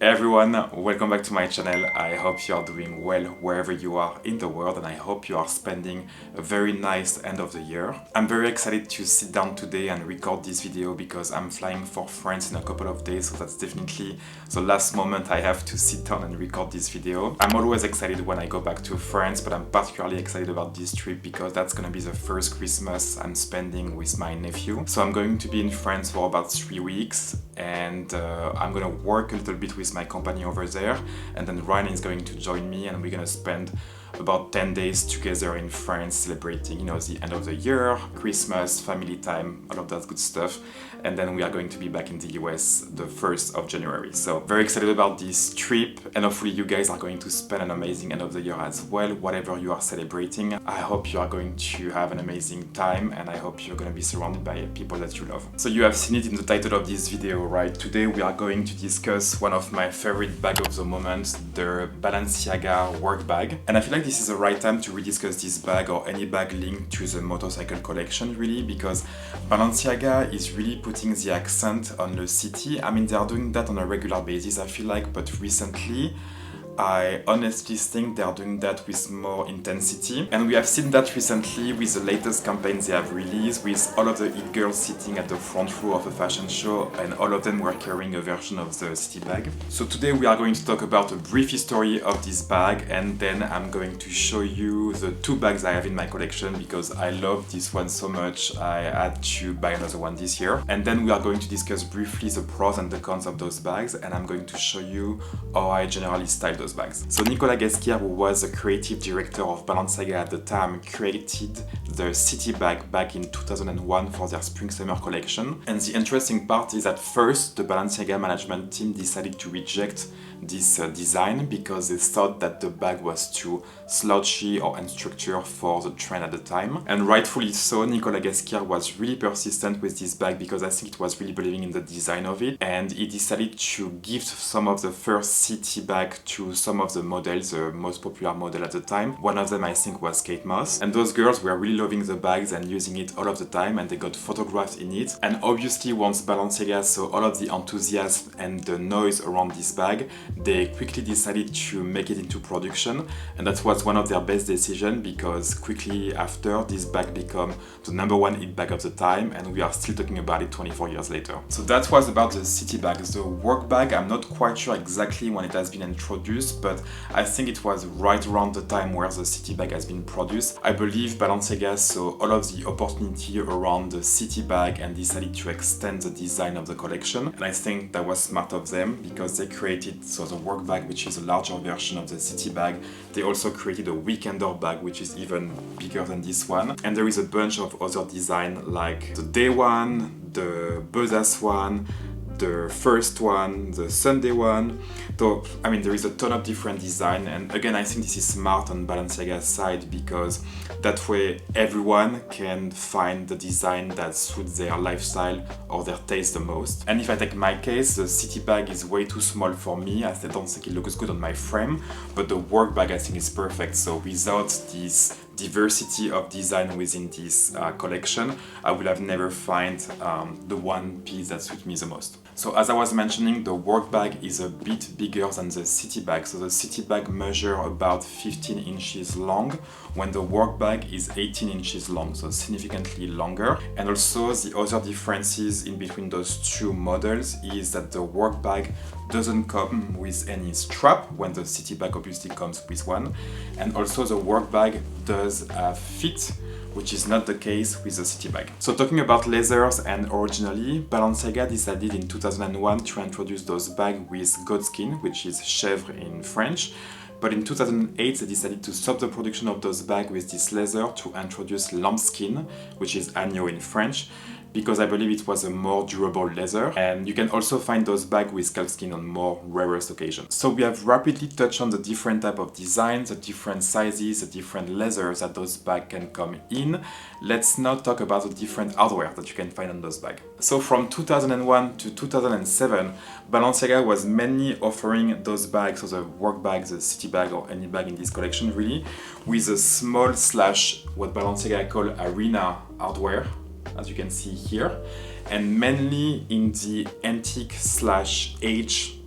Hey everyone, welcome back to my channel. I hope you are doing well wherever you are in the world, and I hope you are spending a very nice end of the year. I'm very excited to sit down today and record this video because I'm flying for France in a couple of days, so that's definitely the last moment I have to sit down and record this video. I'm always excited when I go back to France, but I'm particularly excited about this trip because that's gonna be the first Christmas I'm spending with my nephew. So I'm going to be in France for about 3 weeks, and I'm gonna work a little bit with my company over there, and then Ryan is going to join me, and we're gonna spend about 10 days together in France celebrating, the end of the year, Christmas, family time, all of that good stuff. And then we are going to be back in the US the 1st of January. So very excited about this trip, and hopefully you guys are going to spend an amazing end of the year as well, whatever you are celebrating. I hope you are going to have an amazing time, and I hope you're going to be surrounded by people that you love. So you have seen it in the title of this video, right? Today we are going to discuss one of my favorite bags of the moment, the Balenciaga Work Bag. And I feel like this is the right time to rediscuss this bag or any bag linked to the motorcycle collection, really, because Balenciaga is really putting the accent on the city. I mean, they are doing that on a regular basis, I feel like, but recently I honestly think they are doing that with more intensity. And we have seen that recently with the latest campaign they have released, with all of the it girls sitting at the front row of a fashion show, and all of them were carrying a version of the city bag. So today we are going to talk about a brief history of this bag, and then I'm going to show you the 2 bags I have in my collection because I love this one so much I had to buy another one this year. And then we are going to discuss briefly the pros and the cons of those bags, and I'm going to show you how I generally style those bags. So Nicolas Ghesquière, who was the creative director of Balenciaga at the time, created the city bag back in 2001 for their spring-summer collection. And the interesting part is that first the Balenciaga management team decided to reject this design because they thought that the bag was too slouchy or unstructured for the trend at the time. And rightfully so, Nicolas Ghesquière was really persistent with this bag because I think it was really believing in the design of it, and he decided to give some of the first city bag to some of the models, the most popular model at the time. One of them I think was Kate Moss, and those girls were really loving the bags and using it all of the time, and they got photographed in it. And obviously once Balenciaga saw all of the enthusiasm and the noise around this bag, they quickly decided to make it into production, and that was one of their best decisions because quickly after this bag became the #1 hit bag of the time, and we are still talking about it 24 years later. So that was about the city bag. The work bag, I'm not quite sure exactly when it has been introduced, but I think it was right around the time where the city bag has been produced. I believe Balenciaga saw all of the opportunity around the city bag and decided to extend the design of the collection, and I think that was smart of them because they created the work bag, which is a larger version of the city bag. They also created a weekender bag, which is even bigger than this one, and there is a bunch of other design like the day one, the Besace one, the first one, the Sunday one. So, I mean, there is a ton of different design, and again, I think this is smart on Balenciaga's side because that way everyone can find the design that suits their lifestyle or their taste the most. And if I take my case, the city bag is way too small for me, as I don't think it looks good on my frame, but the work bag I think is perfect. So without this diversity of design within this collection, I would have never find the one piece that suits me the most. So as I was mentioning, the work bag is a bit bigger than the city bag. So the city bag measures about 15 inches long, when the work bag is 18 inches long, so significantly longer. And also the other differences in between those 2 models is that the work bag doesn't come with any strap, when the city bag obviously comes with one. And also the work bag does have feet, which is not the case with the city bag. So talking about leathers, and originally Balenciaga decided in 2001 to introduce those bags with goatskin, which is chèvre in French. But in 2008 they decided to stop the production of those bags with this leather to introduce lambskin, which is agneau in French, because I believe it was a more durable leather, and you can also find those bags with calfskin on more rarest occasions. So we have rapidly touched on the different type of designs, the different sizes, the different leathers that those bags can come in. Let's now talk about the different hardware that you can find on those bags. So from 2001 to 2007, Balenciaga was mainly offering those bags, so the work bag, the city bag, or any bag in this collection really, with a small / what Balenciaga call arena hardware, as you can see here, and mainly in the antique / age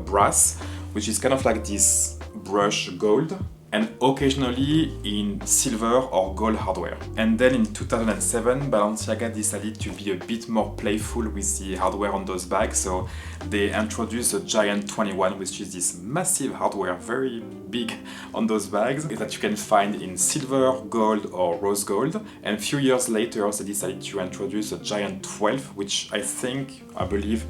brass, which is kind of like this brush gold, and occasionally in silver or gold hardware. And then in 2007, Balenciaga decided to be a bit more playful with the hardware on those bags, so they introduced a Giant 21, which is this massive hardware, very big on those bags, that you can find in silver, gold or rose gold. And a few years later, they decided to introduce a Giant 12, which I believe,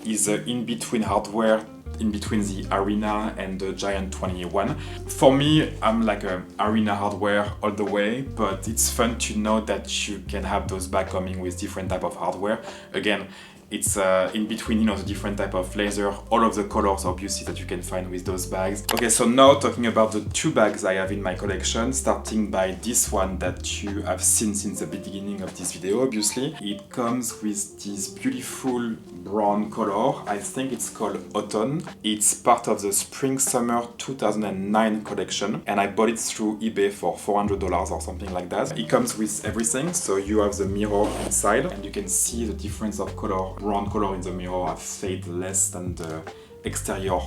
is in-between hardware in between the Arena and the Giant 21. For me, I'm like a Arena hardware all the way, but it's fun to know that you can have those bags coming with different type of hardware. Again, it's in between, the different type of laser, all of the colors obviously that you can find with those bags. Okay, so now talking about the two bags I have in my collection, starting by this one that you have seen since the beginning of this video, obviously. It comes with this beautiful brown color. I think it's called Autumn. It's part of the Spring-Summer 2009 collection, and I bought it through eBay for $400 or something like that. It comes with everything, so you have the mirror inside, and you can see the difference of color. Brown color in the mirror have fade less than the exterior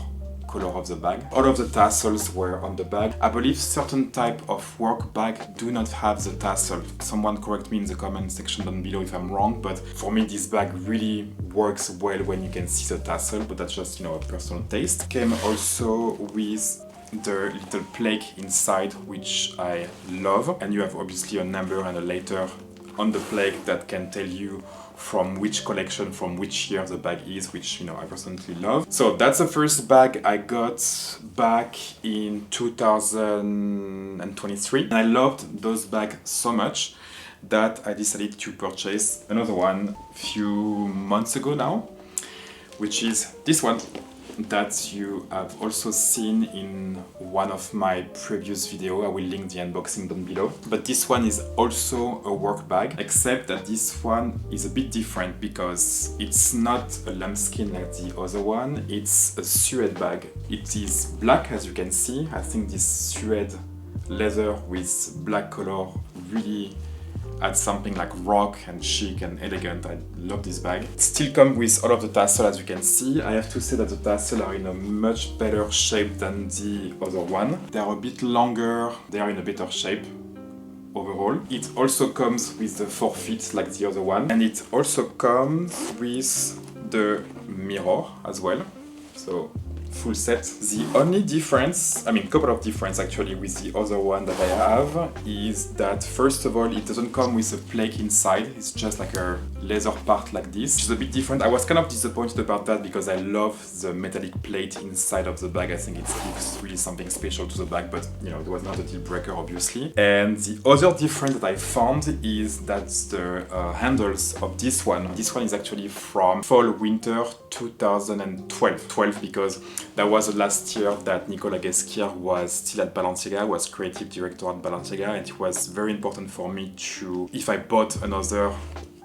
color of the bag. All of the tassels were on the bag. I believe certain type of work bag do not have the tassel. Someone correct me in the comment section down below if I'm wrong, but for me this bag really works well when you can see the tassel, but that's just, a personal taste. Came also with the little plaque inside, which I love, and you have obviously a number and a letter on the plaque that can tell you from which collection, from which year the bag is, which I personally love. So that's the first bag I got back in 2023. And I loved those bags so much that I decided to purchase another one a few months ago now, which is this one that you have also seen in one of my previous videos. I will link the unboxing down below. But this one is also a work bag, except that this one is a bit different because it's not a lambskin like the other one, it's a suede bag. It is black, as you can see. I think this suede leather with black color really adds something like rock and chic and elegant. I love this bag. It still comes with all of the tassels, as you can see. I have to say that the tassels are in a much better shape than the other one. They are a bit longer, they are in a better shape overall. It also comes with the forefeet like the other one, and it also comes with the mirror as well. So full set. The only difference, couple of difference actually with the other one that I have is that first of all, it doesn't come with a plaque inside. It's just like a leather part like this, which is a bit different. I was kind of disappointed about that because I love the metallic plate inside of the bag. I think it gives really something special to the bag, but it was not a deal breaker obviously. And the other difference that I found is that the handles of this one is actually from fall winter 2012 because that was the last year that Nicolas Ghesquière was still at Balenciaga, was creative director at Balenciaga, and it was very important for me to, if I bought another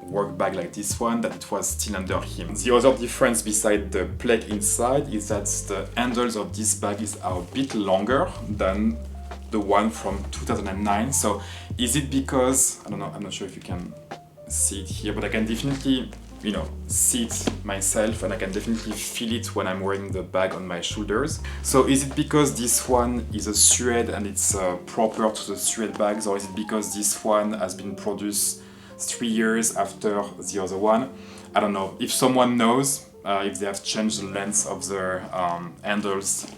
work bag like this one, that it was still under him. The other difference beside the plaque inside is that the handles of this bag are a bit longer than the one from 2009. So is it because, I don't know, I'm not sure if you can see it here, but I can definitely see it myself, and I can definitely feel it when I'm wearing the bag on my shoulders. So is it because this one is a suede and it's proper to the suede bags, or is it because this one has been produced 3 years after the other one? I don't know. If someone knows, if they have changed the length of their handles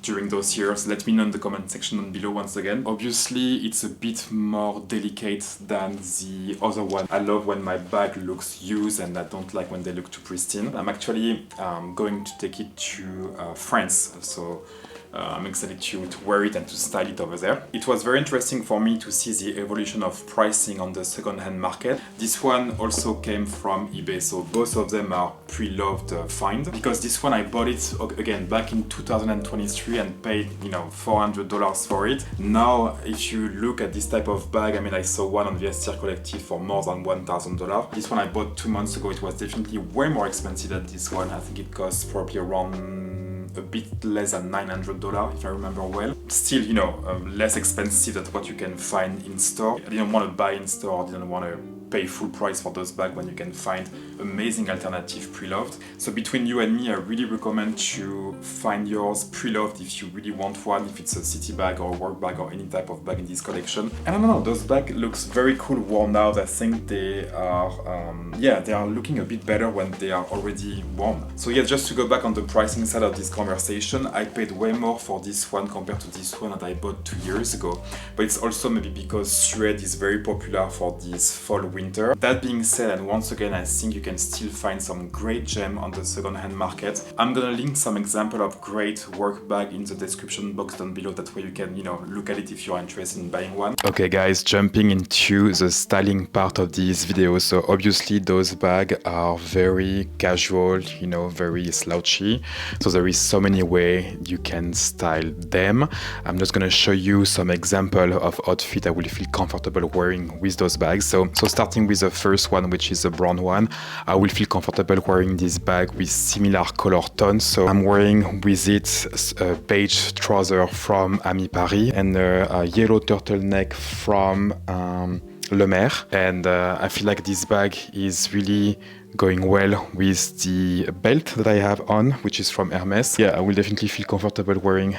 during those years, let me know in the comment section down below once again. Obviously, it's a bit more delicate than the other one. I love when my bag looks used, and I don't like when they look too pristine. I'm actually going to take it to France, so I'm excited to wear it and to style it over there. It was very interesting for me to see the evolution of pricing on the second-hand market. This one also came from eBay, so both of them are Preloved find. Because this one I bought it again back in 2023 and paid $400 for it. Now, if you look at this type of bag, I saw one on Vestiaire Collective for more than $1,000. This one I bought 2 months ago. It was definitely way more expensive than this one. I think it costs probably around a bit less than $900 if I remember well. Still, less expensive than what you can find in store. I didn't want to buy in store, I didn't want to pay full price for those bags when you can find amazing alternative Preloved. So between you and me, I really recommend to find yours Preloved if you really want one, if it's a city bag or a work bag or any type of bag in this collection. And I don't know, those bags looks very cool worn out. I think they are, they are looking a bit better when they are already worn. So yeah, just to go back on the pricing side of this conversation, I paid way more for this one compared to this one that I bought 2 years ago. But it's also maybe because suede is very popular for this fall winter. That being said, and once again, I think you can still find some great gem on the second-hand market. I'm gonna link some example of great work bag in the description box down below. That way you can, look at it if you're interested in buying one. Okay guys, jumping into the styling part of this video. So obviously those bags are very casual, very slouchy. So there is so many ways you can style them. I'm just gonna show you some example of outfit I will feel comfortable wearing with those bags. So starting with the first one, which is the brown one, I will feel comfortable wearing this bag with similar color tones. So I'm wearing with it a beige trouser from Ami Paris and a yellow turtleneck from Le Mer. And I feel like this bag is really going well with the belt that I have on, which is from Hermes. Yeah, I will definitely feel comfortable wearing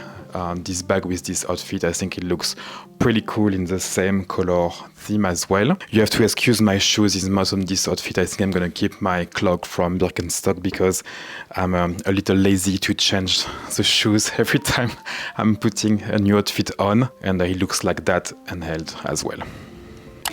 this bag with this outfit. I think it looks pretty cool in the same color theme as well. You have to excuse my shoes in most of this outfit. I think I'm gonna keep my clog from Birkenstock because I'm a little lazy to change the shoes every time I'm putting a new outfit on, and it looks like that and held as well.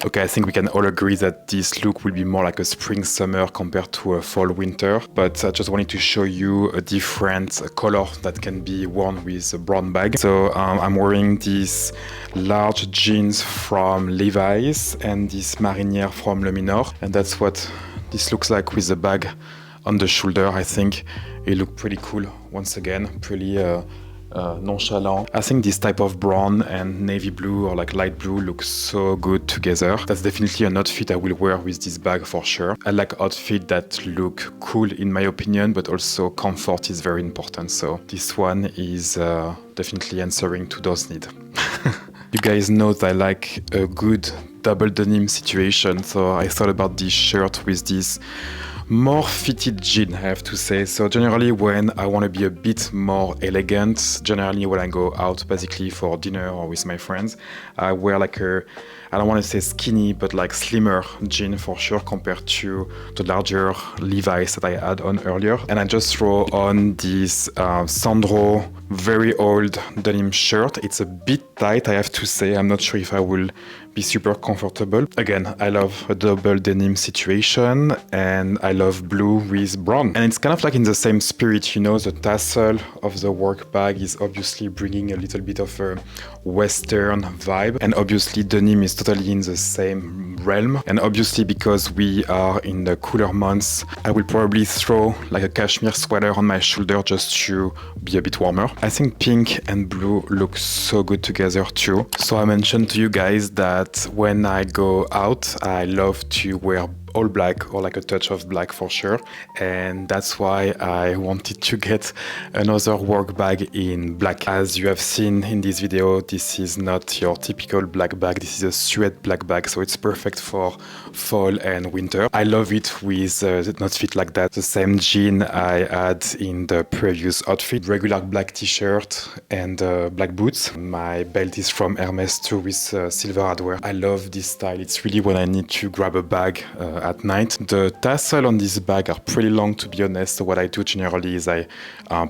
Okay, I think we can all agree that this look will be more like a spring-summer compared to a fall-winter, but I just wanted to show you a different color that can be worn with a brown bag. So I'm wearing these large jeans from Levi's and this marinière from Le Minor, and that's what this looks like with the bag on the shoulder. I think it looks pretty cool once again, pretty nonchalant. I think this type of brown and navy blue or like light blue looks so good together. That's definitely an outfit I will wear with this bag for sure. I like outfits that look cool in my opinion, but also comfort is very important. So this one is definitely answering to those needs. You guys know that I like a good double denim situation, so I thought about this shirt with this more fitted jean, I have to say. So generally when I want to be a bit more elegant, generally when I go out basically for dinner or with my friends, I wear like a, I don't want to say skinny, but like slimmer jean for sure compared to the larger Levi's that I had on earlier. And I just throw on this Sandro very old denim shirt. It's a bit tight, I have to say. I'm not sure if I will be super comfortable. Again, I love a double denim situation and I love blue with brown. And it's kind of like in the same spirit, the tassel of the work bag is obviously bringing a little bit of a Western vibe. And obviously denim is totally in the same realm. And obviously because we are in the cooler months, I will probably throw like a cashmere sweater on my shoulder just to be a bit warmer. I think pink and blue look so good together too. So I mentioned to you guys that when I go out, I love to wear all black or like a touch of black for sure, and that's why I wanted to get another work bag in black. As you have seen in this video, this is not your typical black bag, this is a suede black bag, so it's perfect for fall and winter. I love it with an outfit like that, the same jean I had in the previous outfit, regular black t-shirt and black boots. My belt is from Hermes too with silver hardware. I love this style, it's really when I need to grab a bag at night. The tassel on this bag are pretty long, to be honest. So what I do generally is I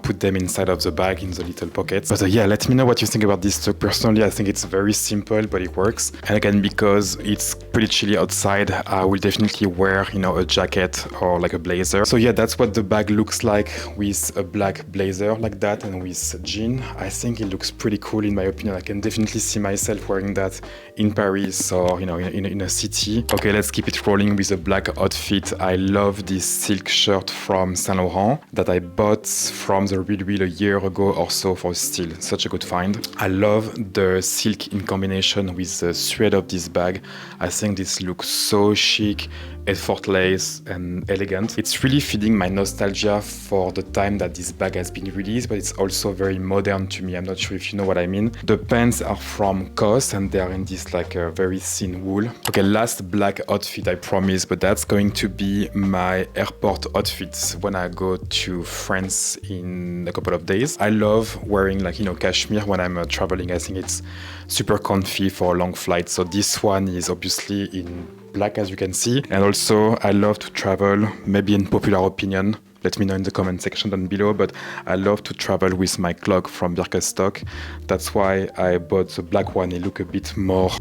put them inside of the bag in the little pockets. But yeah, let me know what you think about this look. Personally, I think it's very simple, but it works. And again, because it's pretty chilly outside, I will definitely wear, a jacket or like a blazer. So yeah, that's what the bag looks like with a black blazer like that and with jean. I think it looks pretty cool in my opinion. I can definitely see myself wearing that in Paris or, in a city. Okay, let's keep it rolling with a black outfit. I love this silk shirt from Saint Laurent that I bought from the Real Wheel a year ago or so for still such a good find. I love the silk in combination with the suede of this bag. I think this looks so chic effortless and elegant. It's really feeding my nostalgia for the time that this bag has been released, but it's also very modern to me. I'm not sure if you know what I mean. The pants are from COS and they are in this like a very thin wool. Okay, last black outfit I promise, but that's going to be my airport outfits when I go to France in a couple of days. I love wearing like, you know, cashmere when I'm traveling. I think it's super comfy for a long flight. So this one is obviously in black, as you can see. And also I love to travel, maybe in popular opinion, let me know in the comment section down below, but I love to travel with my clock from Birkenstock. That's why I bought the black one. It look a bit more,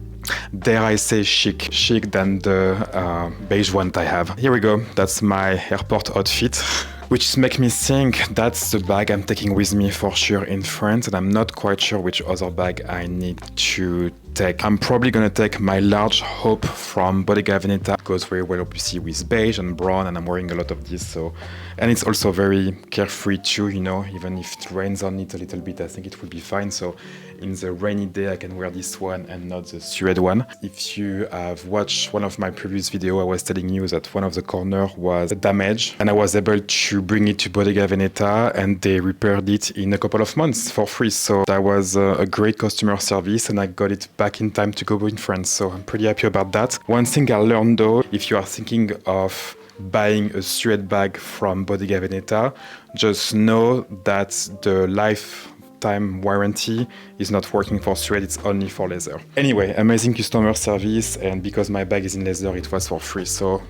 dare I say, chic than the beige one that I have. Here we go, that's my airport outfit. Which makes me think that's the bag I'm taking with me for sure in France, and I'm not quite sure which other bag I need to take. I'm probably gonna take my large Hope from Bottega Veneta. It goes very well obviously with beige and brown, and I'm wearing a lot of this, so, and it's also very carefree too, you know, even if it rains on it a little bit, I think it will be fine. So in the rainy day I can wear this one and not the suede one. If you have watched one of my previous videos, I was telling you that one of the corners was damaged, and I was able to bring it to Bottega Veneta and they repaired it in a couple of months for free. So that was a great customer service, and I got it back in time to go in France. So I'm pretty happy about that. One thing I learned though, if you are thinking of buying a suede bag from Bottega Veneta, just know that the lifetime warranty is not working for suede, it's only for leather. Anyway, amazing customer service, and because my bag is in leather, it was for free. So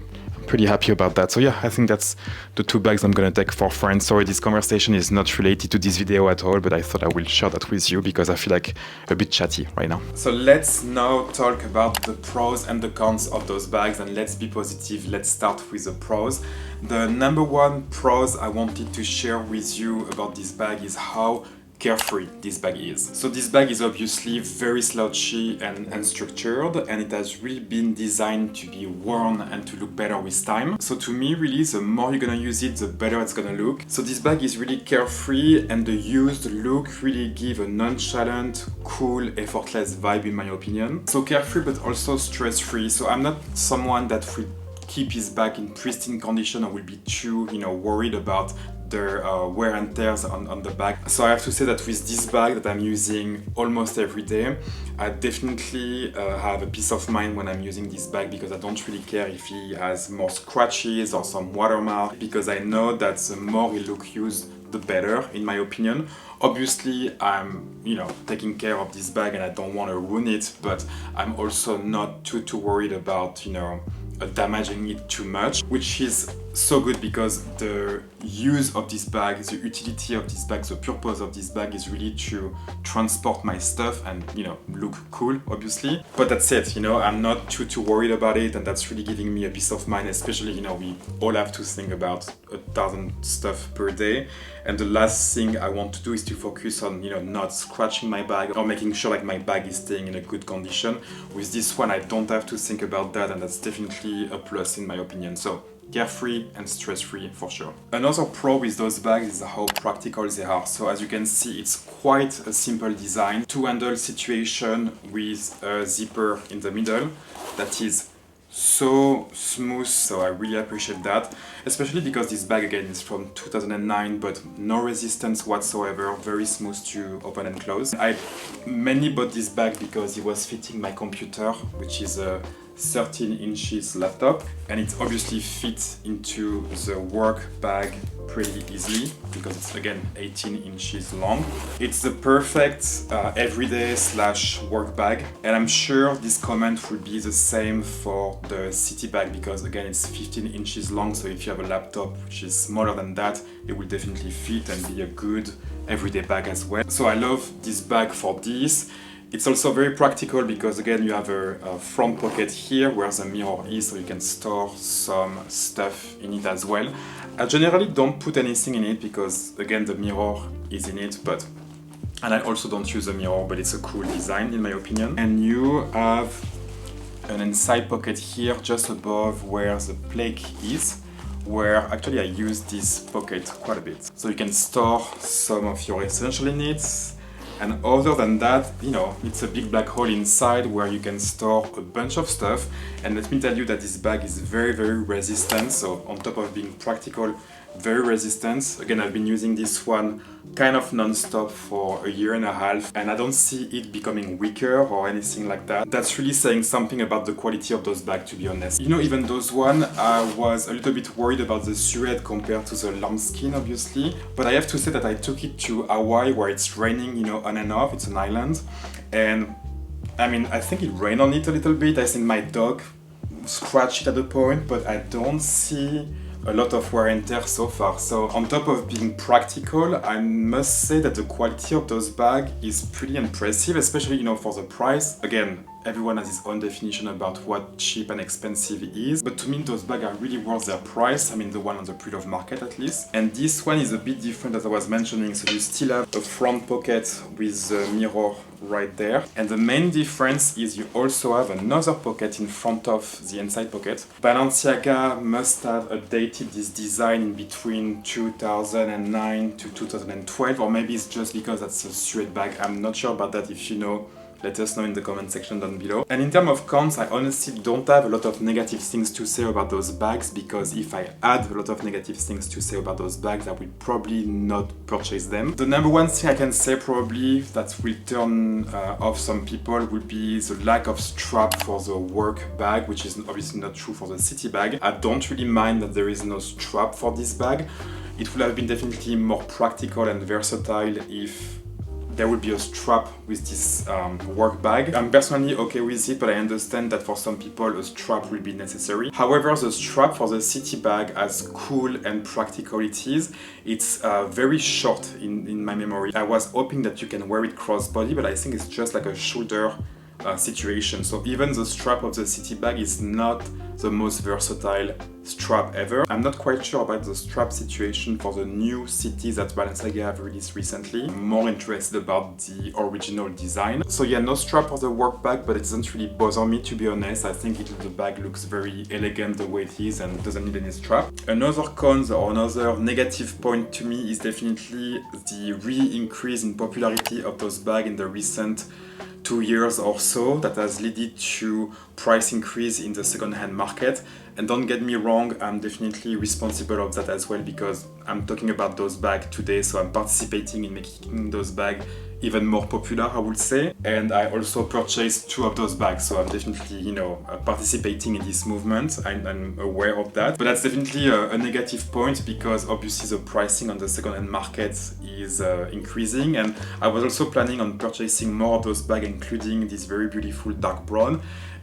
pretty happy about that. So yeah, I think that's the two bags I'm gonna take for France. Sorry, this conversation is not related to this video at all, but I thought I will share that with you because I feel like a bit chatty right now. So let's now talk about the pros and the cons of those bags, and let's be positive. Let's start with the pros. The number one pros I wanted to share with you about this bag is how carefree this bag is. So this bag is obviously very slouchy and structured, and it has really been designed to be worn and to look better with time. So to me, really, the more you're gonna use it, the better it's gonna look. So this bag is really carefree, and the used look really give a nonchalant, cool, effortless vibe in my opinion. So carefree but also stress-free. So I'm not someone that will keep his bag in pristine condition or will be too, you know, worried about the wear and tears on the bag. So I have to say that with this bag that I'm using almost every day, I definitely have a peace of mind when I'm using this bag, because I don't really care if he has more scratches or some watermark, because I know that the more he look used, the better, in my opinion. Obviously, I'm, you know, taking care of this bag and I don't want to ruin it, but I'm also not too worried about, you know, damaging it too much, which is so good because the use of this bag, the utility of this bag, the purpose of this bag is really to transport my stuff and, you know, look cool, obviously. But that's it, you know, I'm not too worried about it, and that's really giving me a peace of mind, especially, you know, we all have to think about 1,000 stuff per day. And the last thing I want to do is to focus on, you know, not scratching my bag or making sure like my bag is staying in a good condition. With this one, I don't have to think about that, and that's definitely a plus in my opinion. So carefree and stress-free for sure. Another pro with those bags is how practical they are. So as you can see, it's quite a simple design to handle situation with a zipper in the middle that is so smooth, so I really appreciate that, especially because this bag again is from 2009, but no resistance whatsoever, very smooth to open and close. I mainly bought this bag because it was fitting my computer, which is a 13 inches laptop, and it obviously fits into the work bag pretty easily because it's again 18 inches long. It's the perfect everyday slash work bag, and I'm sure this comment will be the same for the city bag because again it's 15 inches long, so if you have a laptop which is smaller than that, it will definitely fit and be a good everyday bag as well. So I love this bag for this. It's also very practical because again you have a front pocket here where the mirror is, so you can store some stuff in it as well. I generally don't put anything in it because again the mirror is in it, and I also don't use a mirror, but it's a cool design in my opinion. And you have an inside pocket here just above where the plaque is, where actually I use this pocket quite a bit. So you can store some of your essential needs. And other than that, you know, it's a big black hole inside where you can store a bunch of stuff. And let me tell you that this bag is very, very resistant. So on top of being practical, very resistant. Again, I've been using this one kind of non-stop for a year and a half, and I don't see it becoming weaker or anything like that. That's really saying something about the quality of those bags, to be honest. You know, even those one, I was a little bit worried about the suede compared to the lambskin, obviously. But I have to say that I took it to Hawaii where it's raining, you know, on and off. It's an island. And I mean, I think it rained on it a little bit. I think my dog scratched it at a point, but I don't see a lot of wear and tear so far. So on top of being practical, I must say that the quality of those bags is pretty impressive, especially, you know, for the price. Again, everyone has his own definition about what cheap and expensive is, but to me those bags are really worth their price. I mean, the one on the Preloved market at least. And this one is a bit different, as I was mentioning. So you still have a front pocket with the mirror right there. And the main difference is you also have another pocket in front of the inside pocket. Balenciaga must have updated this design in between 2009 to 2012, or maybe it's just because that's a suede bag. I'm not sure about that. If you know, let us know in the comment section down below. And in terms of cons, I honestly don't have a lot of negative things to say about those bags, because if I had a lot of negative things to say about those bags, I would probably not purchase them. The number one thing I can say probably that will turn off some people would be the lack of strap for the work bag, which is obviously not true for the city bag. I don't really mind that there is no strap for this bag. It would have been definitely more practical and versatile if there would be a strap with this work bag. I'm personally okay with it, but I understand that for some people a strap will be necessary. However, the strap for the city bag, as cool and practical it is, it's very short in my memory. I was hoping that you can wear it crossbody, but I think it's just like a shoulder situation. So even the strap of the city bag is not the most versatile strap ever. I'm not quite sure about the strap situation for the new cities that Balenciaga have released recently. I'm more interested about the original design. So yeah, no strap for the work bag, but it doesn't really bother me, to be honest. I think the bag looks very elegant the way it is and doesn't need any strap. Another cons or another negative point to me is definitely the re-increase in popularity of those bags in the recent 2 years or so that has led to price increase in the second-hand market. And don't get me wrong, I'm definitely responsible of that as well, because I'm talking about those bags today, so I'm participating in making those bags even more popular, I would say. And I also purchased 2 of those bags, so I'm definitely, you know, participating in this movement. I'm aware of that. But that's definitely a negative point, because obviously the pricing on the second-hand market is increasing. And I was also planning on purchasing more of those bags, including this very beautiful dark brown.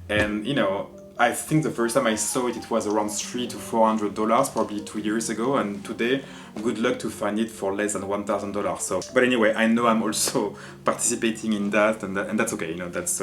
And, you know, I think the first time I saw it, it was around $300 to $400, probably 2 years ago, and today, good luck to find it for less than $1,000. So, but anyway, I know I'm also participating in that, and that's okay. You know, that's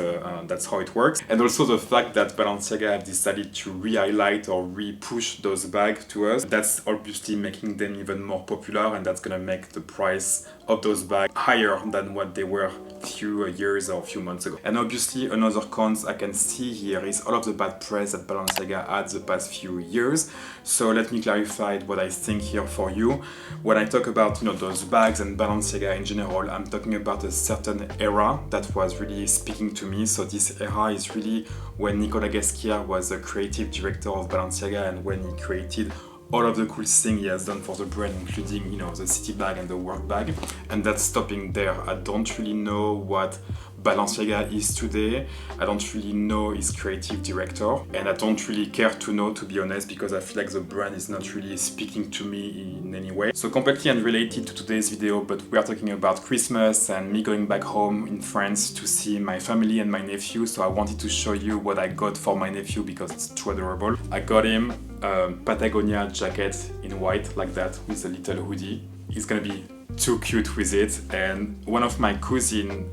how it works. And also the fact that Balenciaga have decided to re-highlight or re-push those bags to us, that's obviously making them even more popular, and that's gonna make the price of those bags higher than what they were a few years or a few months ago. And obviously another cons I can see here is all of the bad press that Balenciaga had the past few years. So let me clarify what I think here for you. When I talk about, you know, those bags and Balenciaga in general, I'm talking about a certain era that was really speaking to me. So this era is really when Nicolas Ghesquière was the creative director of Balenciaga, and when he created all of the cool things he has done for the brand, including, you know, the city bag and the work bag. And that's stopping there. I don't really know what Balenciaga is today. I don't really know his creative director, and I don't really care to know, to be honest, because I feel like the brand is not really speaking to me in any way. So completely unrelated to today's video, but we are talking about Christmas and me going back home in France to see my family and my nephew. So I wanted to show you what I got for my nephew, because it's too adorable. I got him a Patagonia jacket in white like that with a little hoodie. He's gonna be too cute with it. And one of my cousins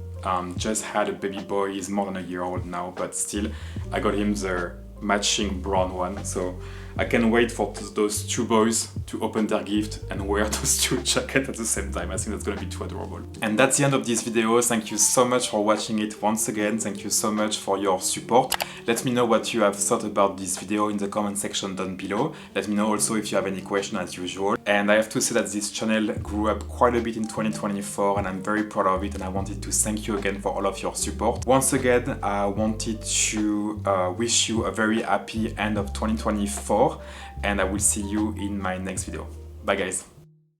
just had a baby boy. He's more than a year old now, but still I got him the matching brown one. So I can't wait for those two boys to open their gift and wear those two jackets at the same time. I think that's gonna be too adorable. And that's the end of this video. Thank you so much for watching it once again. Thank you so much for your support. Let me know what you have thought about this video in the comment section down below. Let me know also if you have any questions as usual. And I have to say that this channel grew up quite a bit in 2024 and I'm very proud of it, and I wanted to thank you again for all of your support. Once again, I wanted to wish you a very happy end of 2024, and I will see you in my next video. Bye guys.